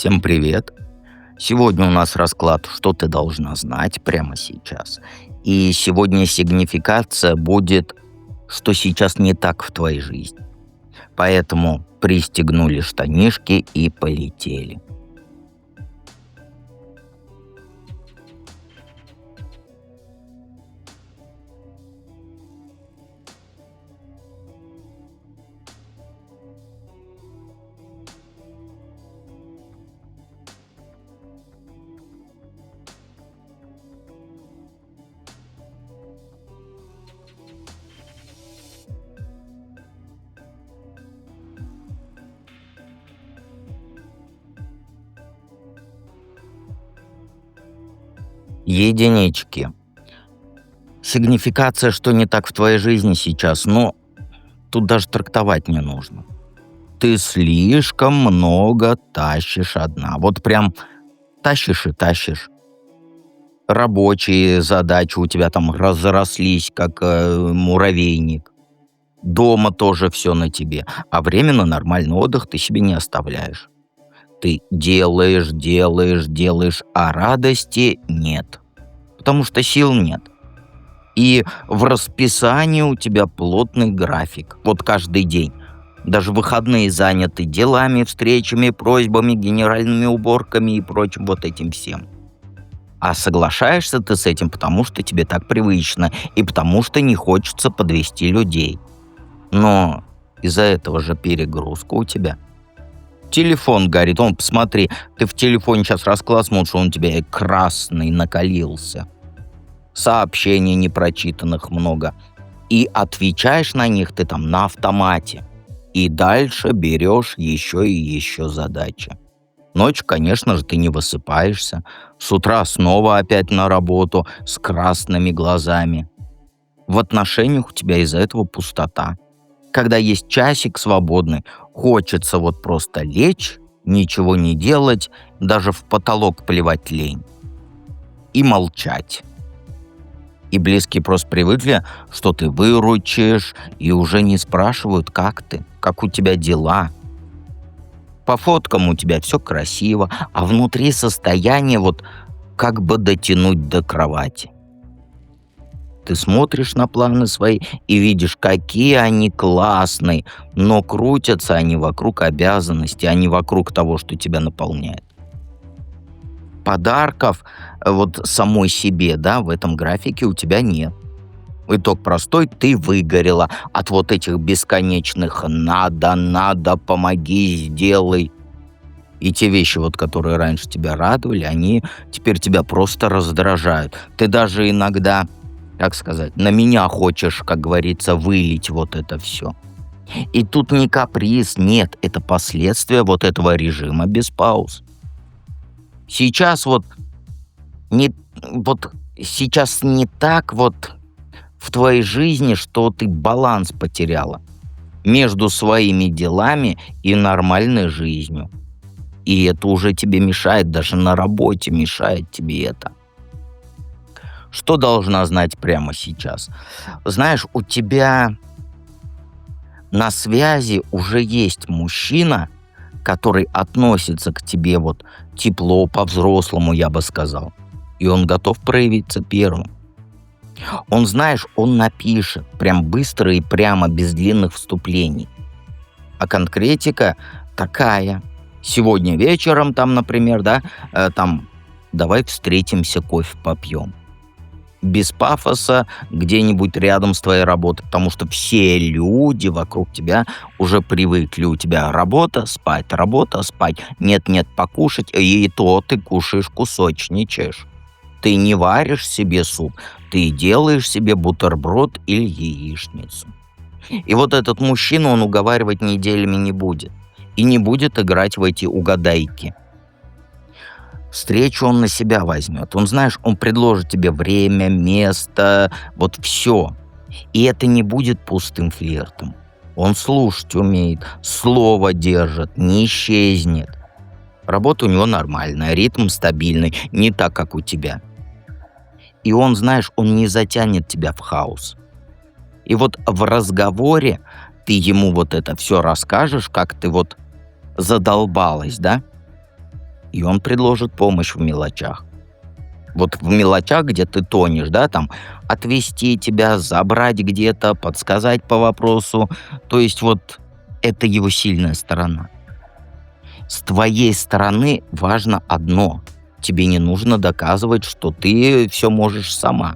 Всем привет! Сегодня у нас расклад «Что ты должна знать прямо сейчас». И сегодня сигнификация будет «Что сейчас не так в твоей жизни». Поэтому пристегнули штанишки и полетели. Единички. Сигнификация, что не так в твоей жизни сейчас, но тут даже трактовать не нужно. Ты слишком много тащишь одна. Вот прям тащишь и тащишь. Рабочие задачи у тебя там разрослись, как муравейник. Дома тоже все на тебе. А время на нормальный отдых ты себе не оставляешь. Ты делаешь, делаешь, делаешь, а радости нет. Потому что сил нет. И в расписании у тебя плотный график. Вот каждый день. Даже выходные заняты делами, встречами, просьбами, генеральными уборками и прочим вот этим всем. А соглашаешься ты с этим, потому что тебе так привычно и потому что не хочется подвести людей. Но из-за этого же перегрузка у тебя. Телефон горит. Посмотри, ты в телефоне сейчас расклад смотришь, он у тебя и красный накалился. Сообщений непрочитанных много. И отвечаешь на них ты там на автомате. И дальше берешь еще и еще задачи. Ночью, конечно же, ты не высыпаешься. С утра снова опять на работу с красными глазами. В отношениях у тебя из-за этого пустота. Когда есть часик свободный, хочется вот просто лечь, ничего не делать, даже в потолок плевать лень. И молчать. И близкие просто привыкли, что ты выручишь, и уже не спрашивают, как ты, как у тебя дела. По фоткам у тебя все красиво, а внутри состояние вот как бы дотянуть до кровати. Ты смотришь на планы свои и видишь, какие они классные, но крутятся они вокруг обязанностей, а не вокруг того, что тебя наполняет. Подарков вот самой себе, да, в этом графике у тебя нет. Итог простой, ты выгорела от вот этих бесконечных «надо, помоги, сделай». И те вещи, вот, которые раньше тебя радовали, они теперь тебя просто раздражают. Ты даже иногда, как сказать, на меня хочешь, как говорится, вылить вот это все. И тут не каприз, нет, это последствия вот этого режима без пауз. Сейчас сейчас не так вот в твоей жизни, что ты баланс потеряла между своими делами и нормальной жизнью. И это уже тебе мешает, даже на работе мешает тебе это. Что должна знать прямо сейчас? Знаешь, у тебя на связи уже есть мужчина, который относится к тебе вот тепло, по-взрослому, я бы сказал. И он готов проявиться первым. Он, знаешь, он напишет прям быстро и прямо, без длинных вступлений. А конкретика такая. Сегодня вечером там, например, да, давай встретимся, кофе попьем. Без пафоса, где-нибудь рядом с твоей работой, потому что все люди вокруг тебя уже привыкли. У тебя работа, спать, нет-нет, покушать, и то ты кушаешь, кусочничаешь. Ты не варишь себе суп, ты делаешь себе бутерброд или яичницу. И вот этот мужчина, он уговаривать неделями не будет. И не будет играть в эти угадайки. Встречу он на себя возьмет. Он, знаешь, он предложит тебе время, место, вот все. И это не будет пустым флиртом. Он слушать умеет, слово держит, не исчезнет. Работа у него нормальная, ритм стабильный, не так, как у тебя. И он, знаешь, он не затянет тебя в хаос. И вот в разговоре ты ему вот это все расскажешь, как ты вот задолбалась, да? и он предложит помощь в мелочах. Вот в мелочах, где ты тонешь, да, там отвезти тебя, забрать где-то, подсказать по вопросу. То есть вот это его сильная сторона. С твоей стороны важно одно. Тебе не нужно доказывать, что ты все можешь сама.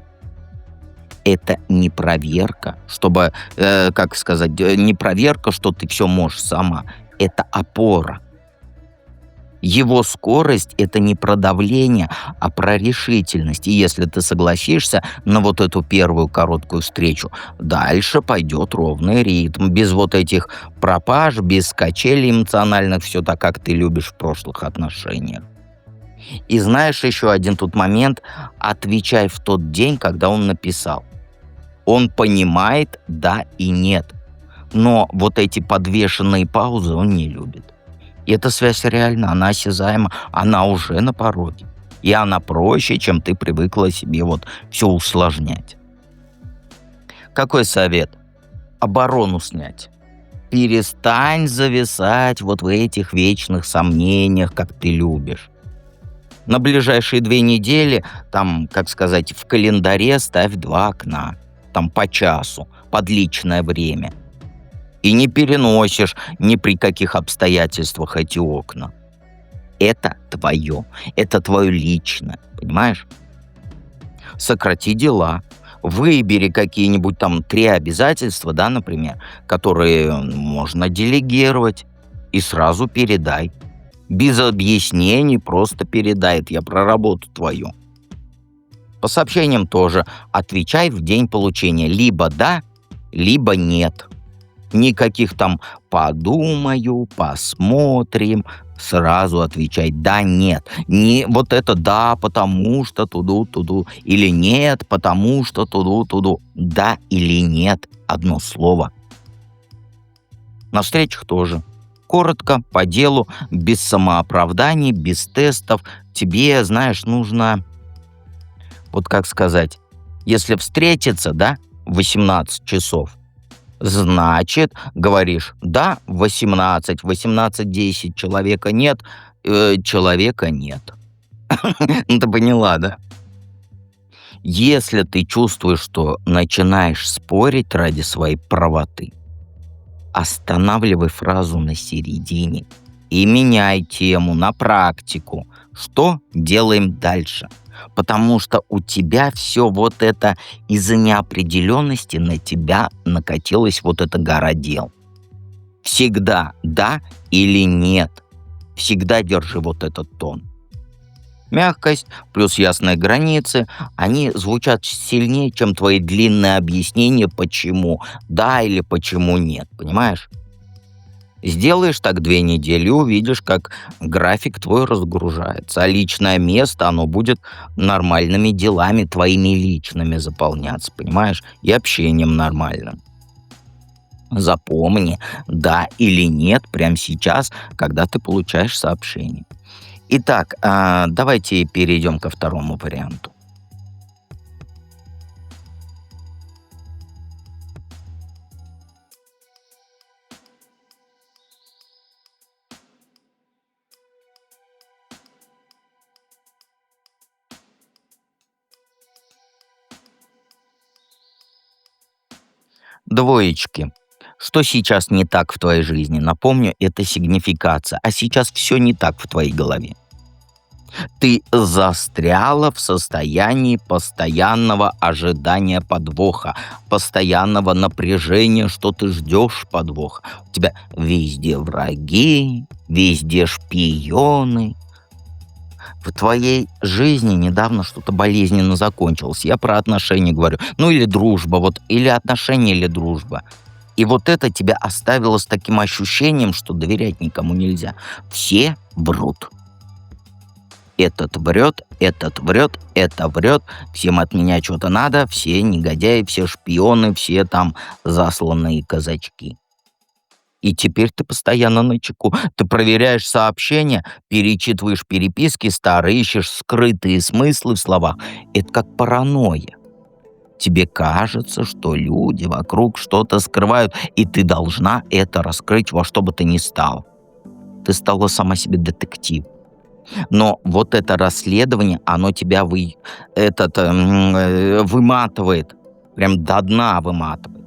Это не проверка, чтобы, как сказать, не проверка, что ты все можешь сама. Это опора. Его скорость — это не про давление, а про решительность. И если ты согласишься на вот эту первую короткую встречу, дальше пойдет ровный ритм, без вот этих пропаж, без качелей эмоциональных, все так, как ты любишь в прошлых отношениях. И знаешь еще один тут момент: отвечай в тот день, когда он написал. Он понимает «да» и «нет», но вот эти подвешенные паузы он не любит. И эта связь реальна, она осязаема, она уже на пороге. И она проще, чем ты привыкла себе вот все усложнять. Какой совет? Оборону снять. Перестань зависать вот в этих вечных сомнениях, как ты любишь. На ближайшие 2 недели, там, как сказать, в календаре ставь 2 окна. Там по часу, под личное время. И не переносишь ни при каких обстоятельствах эти окна. Это твое личное, понимаешь? Сократи дела. Выбери какие-нибудь там 3 обязательства, да, например, которые можно делегировать, и сразу передай. Без объяснений просто передай. Это я про работу твою. По сообщениям тоже отвечай в день получения. Либо да, либо нет. Никаких там «подумаю», «посмотрим». Сразу отвечай «да», «нет». Не вот это «да, потому что туду-туду» или «нет, потому что туду-туду». «Да» или «нет» — одно слово. На встречах тоже. Коротко, по делу, без самооправданий, без тестов. Тебе, знаешь, нужно, вот как сказать, если встретиться, да, в 18 часов, значит, говоришь, да, в 18:10 человека нет, человека нет. Ну, ты поняла, да? Если ты чувствуешь, что начинаешь спорить ради своей правоты, останавливай фразу на середине и меняй тему на практику. Что делаем дальше? Потому что у тебя все вот это из-за неопределенности на тебя накатилась вот эта гора дел. Всегда да или нет. Всегда держи вот этот тон. Мягкость плюс ясные границы, они звучат сильнее, чем твои длинные объяснения, почему да или почему нет, понимаешь? Сделаешь так 2 недели и увидишь, как график твой разгружается, а личное место, оно будет нормальными делами твоими личными заполняться, понимаешь? И общением нормальным. Запомни, да или нет, прямо сейчас, когда ты получаешь сообщение. Итак, давайте перейдем ко второму варианту. Двоечки. Что сейчас не так в твоей жизни? Напомню, это сигнификация. А сейчас все не так в твоей голове. Ты застряла в состоянии постоянного ожидания подвоха, постоянного напряжения, что ты ждешь подвоха. У тебя везде враги, везде шпионы. В твоей жизни недавно что-то болезненно закончилось. Я про отношения говорю. Ну или дружба, вот или отношения, или дружба. И вот это тебя оставило с таким ощущением, что доверять никому нельзя. Все врут. Этот врет, этот врет, это врет. Всем от меня что-то надо. Все негодяи, все шпионы, все там засланные казачки. И теперь ты постоянно начеку. Ты проверяешь сообщения, перечитываешь переписки старые, ищешь скрытые смыслы в словах. Это как паранойя. Тебе кажется, что люди вокруг что-то скрывают, и ты должна это раскрыть во что бы то ни стало. Ты стала сама себе детектив. Но вот это расследование, оно тебя выматывает, прям до дна выматывает.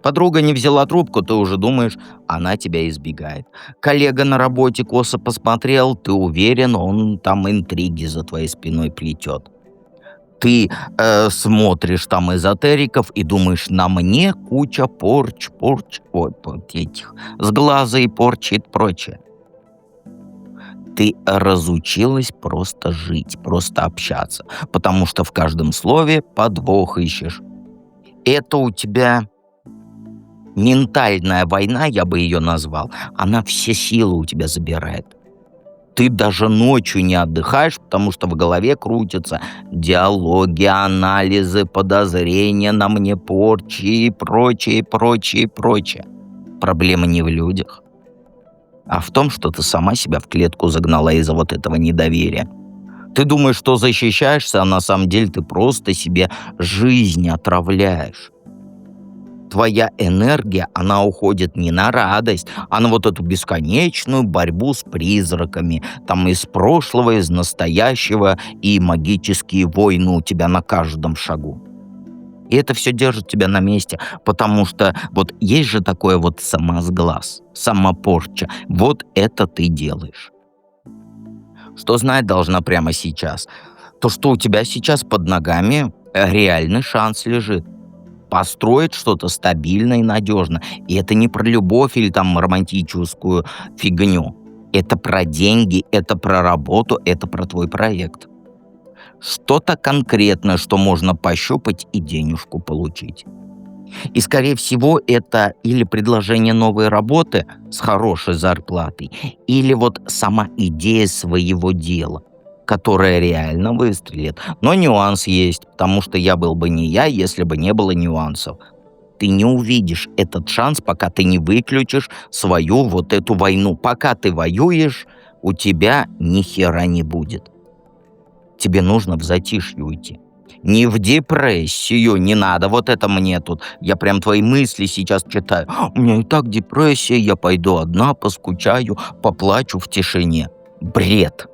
Подруга не взяла трубку, ты уже думаешь, она тебя избегает. Коллега на работе косо посмотрел, ты уверен, он там интриги за твоей спиной плетет. Ты смотришь там эзотериков и думаешь, на мне куча порч, вот этих, с глаза и порчи и прочее. Ты разучилась просто жить, просто общаться, потому что в каждом слове подвох ищешь. Это у тебя ментальная война, я бы ее назвал, она все силы у тебя забирает. Ты даже ночью не отдыхаешь, потому что в голове крутятся диалоги, анализы, подозрения на мне порчи и прочее, прочее, прочее. Проблема не в людях, а в том, что ты сама себя в клетку загнала из-за вот этого недоверия. Ты думаешь, что защищаешься, а на самом деле ты просто себе жизнь отравляешь. Твоя энергия, она уходит не на радость, а на вот эту бесконечную борьбу с призраками, там из прошлого, из настоящего, и магические войны у тебя на каждом шагу. И это все держит тебя на месте, потому что вот есть же такое вот самосглаз, самопорча. Вот это ты делаешь. Что знать должна прямо сейчас? То, что у тебя сейчас под ногами реальный шанс лежит построить что-то стабильно и надежно. И это не про любовь или там романтическую фигню. Это про деньги, это про работу, это про твой проект. Что-то конкретное, что можно пощупать и денежку получить. И, скорее всего, это или предложение новой работы с хорошей зарплатой, или вот сама идея своего дела, которая реально выстрелит. Но нюанс есть, потому что я был бы не я, если бы не было нюансов. Ты не увидишь этот шанс, пока ты не выключишь свою вот эту войну. Пока ты воюешь, у тебя ни хера не будет. Тебе нужно в затишье уйти. Не в депрессию, не надо, вот это мне тут. Я прям твои мысли сейчас читаю. У меня и так депрессия, я пойду одна, поскучаю, поплачу в тишине. Бред.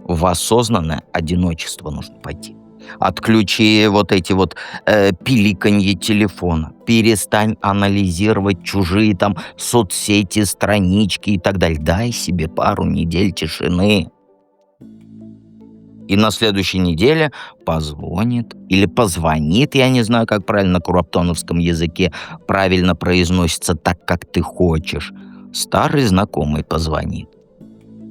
В осознанное одиночество нужно пойти. Отключи вот эти вот пиликанье телефона. Перестань анализировать чужие там соцсети, странички и так далее. Дай себе пару недель тишины. И на следующей неделе позвонит или позвонит, я не знаю, как правильно на кураптоновском языке правильно произносится так, как ты хочешь. Старый знакомый позвонит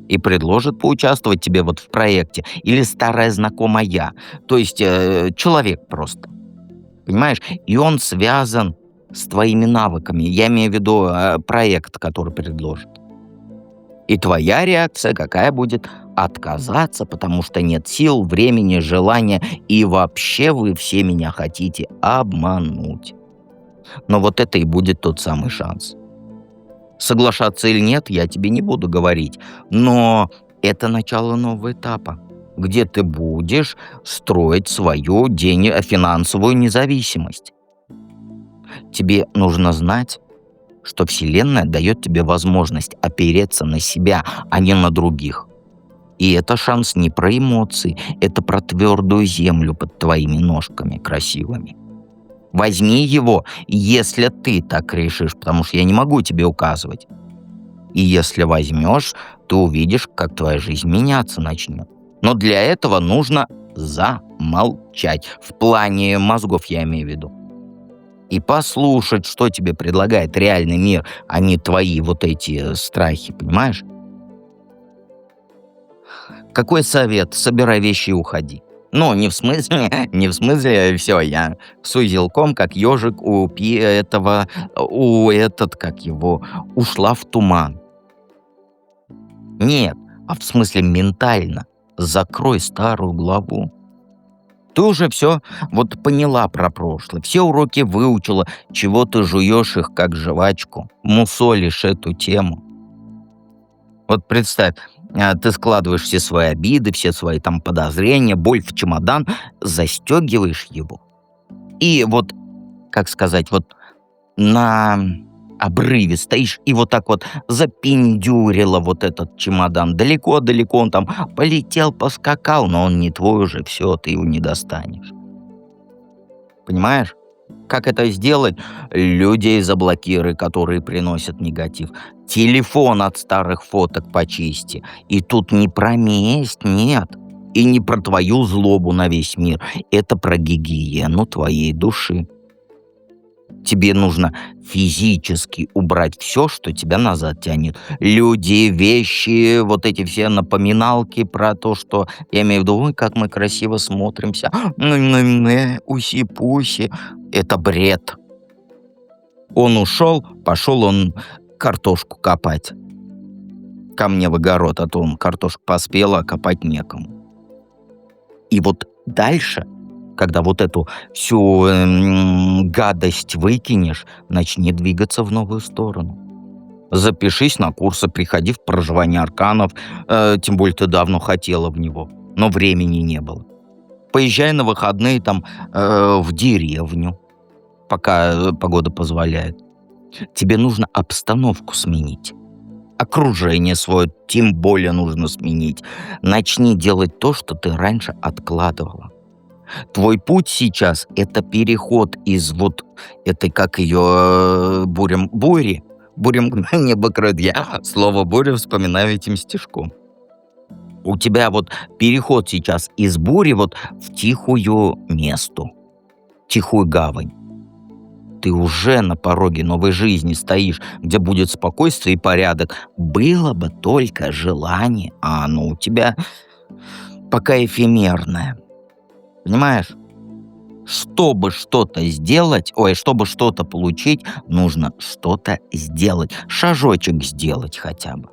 и предложит поучаствовать тебе вот в проекте. Или старая знакомая, то есть человек просто, понимаешь? И он связан с твоими навыками. Я имею в виду проект, который предложит. И твоя реакция какая будет? Отказаться, потому что нет сил, времени, желания, и вообще вы все меня хотите обмануть. Но вот это и будет тот самый шанс. Соглашаться или нет, я тебе не буду говорить, но это начало нового этапа, где ты будешь строить свою финансовую независимость. Тебе нужно знать, что Вселенная дает тебе возможность опереться на себя, а не на других. И это шанс не про эмоции, это про твердую землю под твоими ножками красивыми. Возьми его, если ты так решишь, потому что я не могу тебе указывать. И если возьмешь, ты увидишь, как твоя жизнь меняться начнет. Но для этого нужно замолчать. В плане мозгов я имею в виду. И послушать, что тебе предлагает реальный мир, а не твои вот эти страхи, понимаешь? Какой совет? Собирай вещи и уходи. Ну, не в смысле, не в смысле, все, я с узелком, как ежик как его, ушла в туман. Нет, а в смысле ментально. Закрой старую главу. Ты уже все вот поняла про прошлое, все уроки выучила, чего ты жуешь их как жвачку, мусолишь эту тему. Вот представь, ты складываешь все свои обиды, все свои там подозрения, боль в чемодан, застегиваешь его. И вот, как сказать, вот на обрыве стоишь и вот так вот запиндюрила вот этот чемодан. Далеко-далеко он там полетел, поскакал, но он не твой уже, все, ты его не достанешь. Понимаешь? Как это сделать? Людей заблокируй, которые приносят негатив. Телефон от старых фоток почисти. И тут не про месть, нет. И не про твою злобу на весь мир. Это про гигиену твоей души. Тебе нужно физически убрать все, что тебя назад тянет. Люди, вещи, вот эти все напоминалки про то, что... Я имею в виду, ой, как мы красиво смотримся. Уси-пуси. Это бред. Он ушел, пошел он картошку копать. Ко мне в огород, а то он картошку поспел, а копать некому. И вот дальше, когда вот эту всю гадость выкинешь, начни двигаться в новую сторону. Запишись на курсы, приходи в проживание арканов, тем более ты давно хотела в него, но времени не было. Поезжай на выходные там в деревню, пока погода позволяет. Тебе нужно обстановку сменить. Окружение свое тем более нужно сменить. Начни делать то, что ты раньше откладывала. Твой путь сейчас — это переход из вот этой, как ее, бури мгновенье покроет. Я слово буря вспоминаю этим стишком. У тебя вот переход сейчас из бури вот в тихую месту, тихую гавань. Ты уже на пороге новой жизни стоишь, где будет спокойствие и порядок. Было бы только желание, а оно у тебя пока эфемерное. Понимаешь? Чтобы что-то сделать, чтобы что-то получить, нужно что-то сделать. Шажочек сделать хотя бы.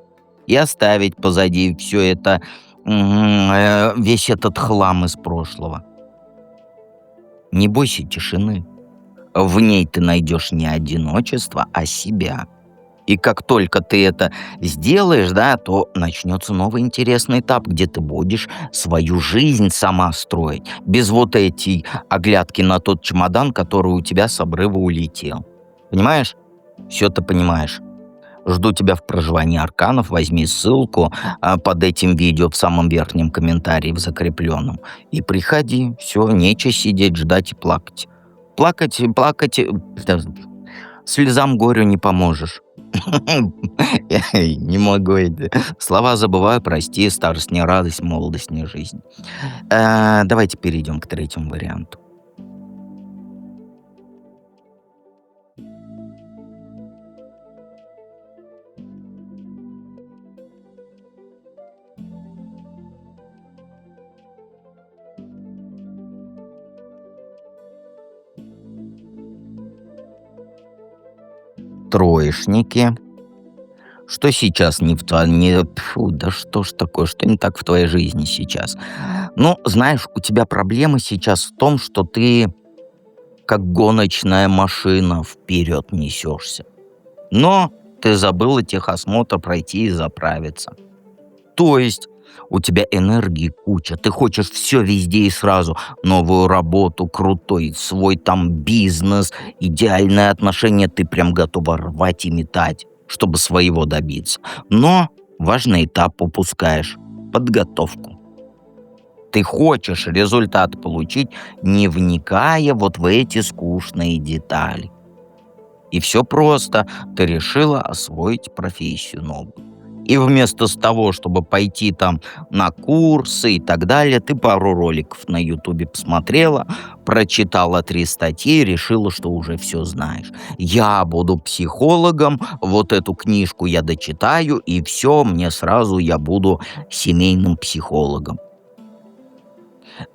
И оставить позади все это, весь этот хлам из прошлого. Не бойся тишины. В ней ты найдешь не одиночество, а себя. И как только ты это сделаешь, да, то начнется новый интересный этап, где ты будешь свою жизнь сама строить, без вот этой оглядки на тот чемодан, который у тебя с обрыва улетел. Понимаешь? Все ты понимаешь. Жду тебя в проживании арканов. Возьми ссылку под этим видео в самом верхнем комментарии, в закрепленном. И приходи. Все, нечего сидеть, ждать и плакать. Плакать, слезам горю не поможешь. Не могу. Слова забываю, прости, старость не радость, молодость не жизнь. Давайте перейдем к третьему варианту. Троечники. Что сейчас не в твоей... да что ж такое, что не так в твоей жизни сейчас? Ну, знаешь, у тебя проблема сейчас в том, что ты как гоночная машина вперед несешься. Но ты забыла техосмотр пройти и заправиться. То есть у тебя энергии куча, ты хочешь все везде и сразу. Новую работу, крутой свой там бизнес, идеальные отношения, ты прям готова рвать и метать, чтобы своего добиться. Но важный этап упускаешь — подготовку. Ты хочешь результат получить, не вникая вот в эти скучные детали. И все просто. Ты решила освоить профессию новую. И вместо того, чтобы пойти там на курсы и так далее, ты пару роликов на Ютубе посмотрела, прочитала 3 статьи и решила, что уже все знаешь. Я буду психологом, вот эту книжку я дочитаю, и все, мне сразу я буду семейным психологом.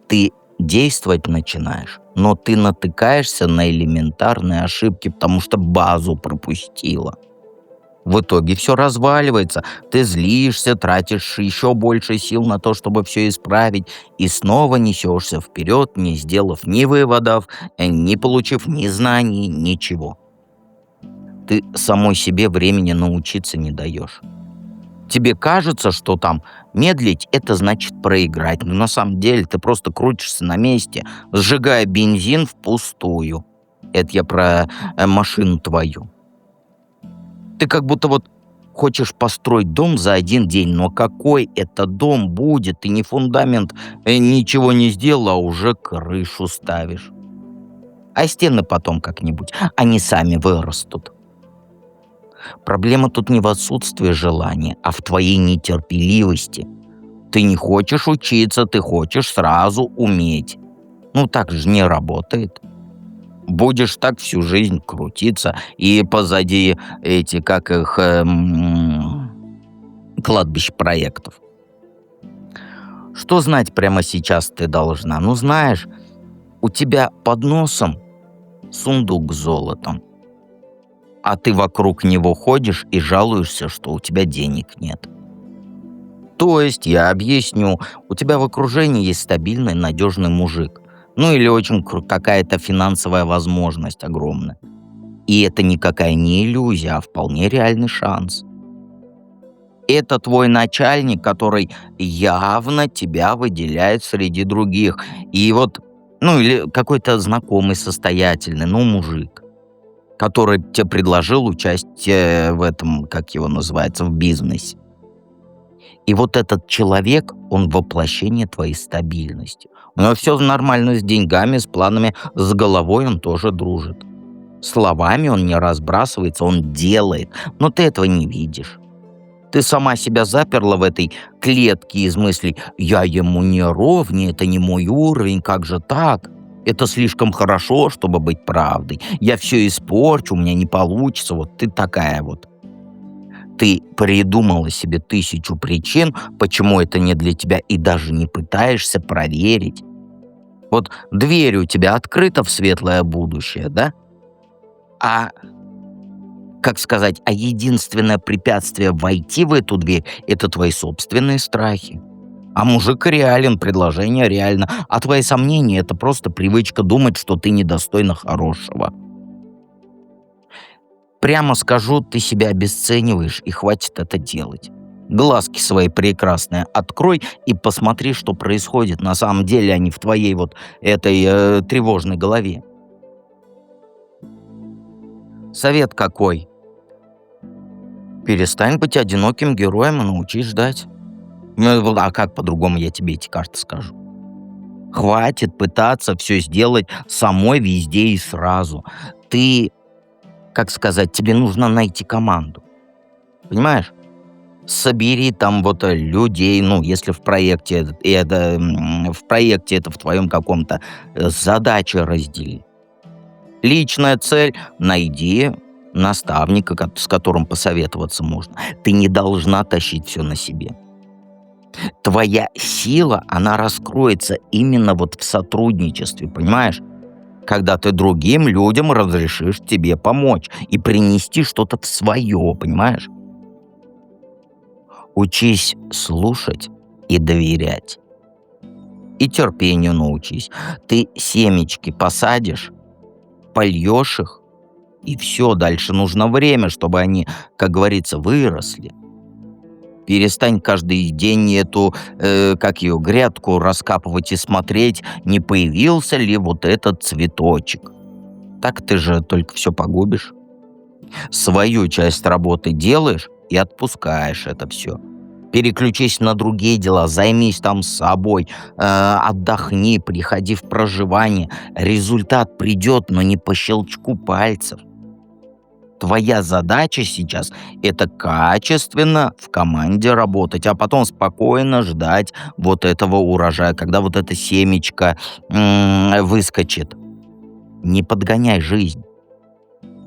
Ты действовать начинаешь, но ты натыкаешься на элементарные ошибки, потому что базу пропустила. В итоге все разваливается, ты злишься, тратишь еще больше сил на то, чтобы все исправить, и снова несешься вперед, не сделав ни выводов, не получив ни знаний, ничего. Ты самой себе времени научиться не даешь. Тебе кажется, что там медлить — это значит проиграть, но на самом деле ты просто крутишься на месте, сжигая бензин впустую. Это я про машину твою. Ты как будто вот хочешь построить дом за один день, но какой это дом будет? Ты ни фундамент, ничего не сделал, а уже крышу ставишь. А стены потом как-нибудь, они сами вырастут. Проблема тут не в отсутствии желания, а в твоей нетерпеливости. Ты не хочешь учиться, ты хочешь сразу уметь. Ну так же не работает. Будешь так всю жизнь крутиться, и позади эти, как их, кладбищ проектов. Что знать прямо сейчас ты должна? Ну, знаешь, у тебя под носом сундук с золотом, а ты вокруг него ходишь и жалуешься, что у тебя денег нет. То есть, я объясню, у тебя в окружении есть стабильный, надежный мужик. Ну или очень какая-то финансовая возможность огромная. И это никакая не иллюзия, а вполне реальный шанс. Это твой начальник, который явно тебя выделяет среди других. И вот, ну или какой-то знакомый состоятельный, ну мужик, который тебе предложил участие в этом, как его называется, в бизнесе. И вот этот человек, он воплощение твоей стабильности. У него все нормально с деньгами, с планами, с головой он тоже дружит. Словами он не разбрасывается, он делает, но ты этого не видишь. Ты сама себя заперла в этой клетке из мыслей «я ему не ровнее, это не мой уровень, как же так? Это слишком хорошо, чтобы быть правдой. Я все испорчу, у меня не получится». Вот ты такая вот. Ты придумала себе 1000 причин, почему это не для тебя, и даже не пытаешься проверить. Вот дверь у тебя открыта в светлое будущее, да? А, как сказать, а единственное препятствие войти в эту дверь — это твои собственные страхи. А мужик реален, предложение реально. А твои сомнения — это просто привычка думать, что ты недостойна хорошего. Прямо скажу, ты себя обесцениваешь, и хватит это делать. Глазки свои прекрасные открой и посмотри, что происходит на самом деле, а не в твоей вот этой тревожной голове. Совет какой? Перестань быть одиноким героем и научись ждать. Ну, вот, а как по-другому я тебе эти карты скажу? Хватит пытаться все сделать самой везде и сразу. Ты, как сказать, тебе нужно найти команду. Понимаешь? Собери там вот людей, ну, если в проекте это в твоем каком-то задаче раздели. Личная цель — найди наставника, с которым посоветоваться можно. Ты не должна тащить все на себе. Твоя сила, она раскроется именно вот в сотрудничестве, понимаешь? Когда ты другим людям разрешишь тебе помочь и принести что-то в свое, понимаешь? Учись слушать и доверять. И терпению научись. Ты семечки посадишь, польешь их, и все, дальше нужно время, чтобы они, как говорится, выросли. Перестань каждый день эту, как ее, грядку раскапывать и смотреть, не появился ли вот этот цветочек. Так ты же только все погубишь. Свою часть работы делаешь и отпускаешь это все. Переключись на другие дела, займись там собой, отдохни, приходи в проживание. Результат придет, но не по щелчку пальцев. Твоя задача сейчас — это качественно в команде работать, а потом спокойно ждать вот этого урожая, когда вот это семечко выскочит. Не подгоняй жизнь.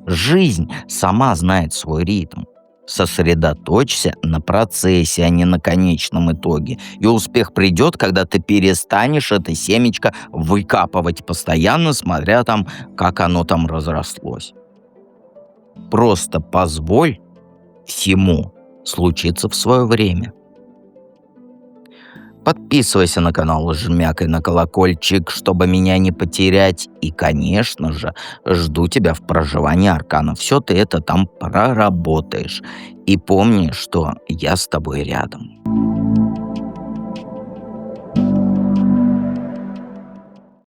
Жизнь сама знает свой ритм. Сосредоточься на процессе, а не на конечном итоге. И успех придет, когда ты перестанешь это семечко выкапывать постоянно, смотря там, как оно там разрослось. Просто позволь всему случиться в свое время. Подписывайся на канал, жмякай на колокольчик, чтобы меня не потерять. И, конечно же, жду тебя в проживании Аркана. Все ты это там проработаешь. И помни, что я с тобой рядом.